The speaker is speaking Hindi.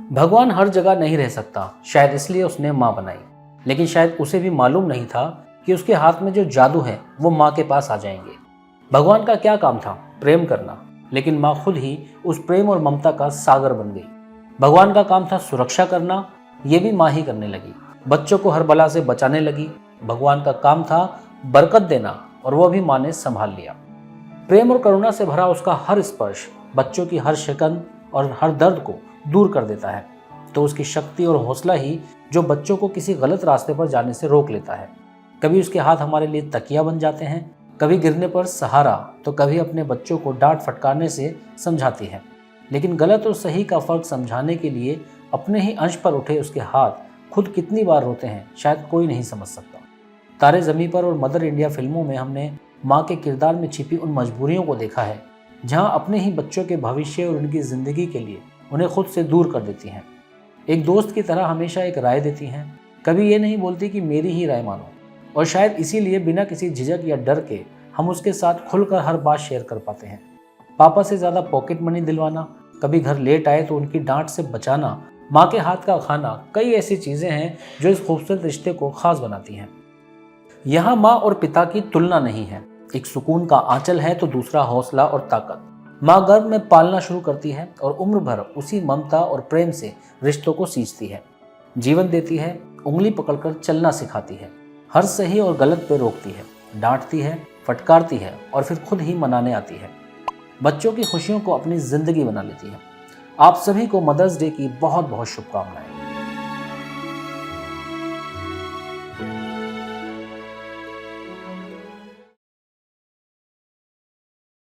भगवान हर जगह नहीं रह सकता, शायद इसलिए उसने माँ बनाई। लेकिन शायद उसे भी मालूम नहीं था कि उसके हाथ में जो जादू है वो माँ के पास आ जाएंगे। भगवान का क्या काम था? प्रेम करना। लेकिन माँ खुद ही उस प्रेम और ममता का सागर बन गई। भगवान का काम था सुरक्षा करना, ये भी माँ ही करने लगी। बच्चों को हर बला से बचाने लगी। भगवान का काम था बरकत देना, और वो भी माँ ने संभाल लिया। प्रेम और करुणा से भरा उसका हर स्पर्श बच्चों की हर शिकन और हर दर्द को दूर कर देता है। तो उसकी शक्ति और हौसला ही जो बच्चों को किसी गलत रास्ते पर जाने से रोक लेता है। कभी उसके हाथ हमारे लिए तकिया बन जाते हैं, कभी गिरने पर सहारा, तो कभी अपने बच्चों को डांट फटकारने से समझाती है। लेकिन गलत और सही का फर्क समझाने के लिए अपने ही अंश पर उठे उसके हाथ खुद कितनी बार रोते हैं, शायद कोई नहीं समझ सकता। तारे ज़मीं पर और मदर इंडिया फिल्मों में हमने माँ के किरदार में छिपी उन मजबूरियों को देखा है, जहाँ अपने ही बच्चों के भविष्य और उनकी ज़िंदगी के लिए उन्हें खुद से दूर कर देती हैं। एक दोस्त की तरह हमेशा एक राय देती हैं, कभी ये नहीं बोलती कि मेरी ही राय मानो। और शायद इसीलिए बिना किसी झिझक या डर के हम उसके साथ खुलकर हर बात शेयर कर पाते हैं। पापा से ज़्यादा पॉकेट मनी दिलवाना, कभी घर लेट आए तो उनकी डांट से बचाना, माँ के हाथ का खाना, कई ऐसी चीज़ें हैं जो इस खूबसूरत रिश्ते को खास बनाती हैं। यहाँ माँ और पिता की तुलना नहीं है, एक सुकून का आंचल है तो दूसरा हौसला और ताकत। माँ गर्भ में पालना शुरू करती है और उम्र भर उसी ममता और प्रेम से रिश्तों को सींचती है, जीवन देती है, उंगली पकड़कर चलना सिखाती है, हर सही और गलत पे रोकती है, डांटती है, फटकारती है और फिर खुद ही मनाने आती है। बच्चों की खुशियों को अपनी जिंदगी बना लेती है। आप सभी को मदर्स डे की बहुत बहुत शुभकामनाएं।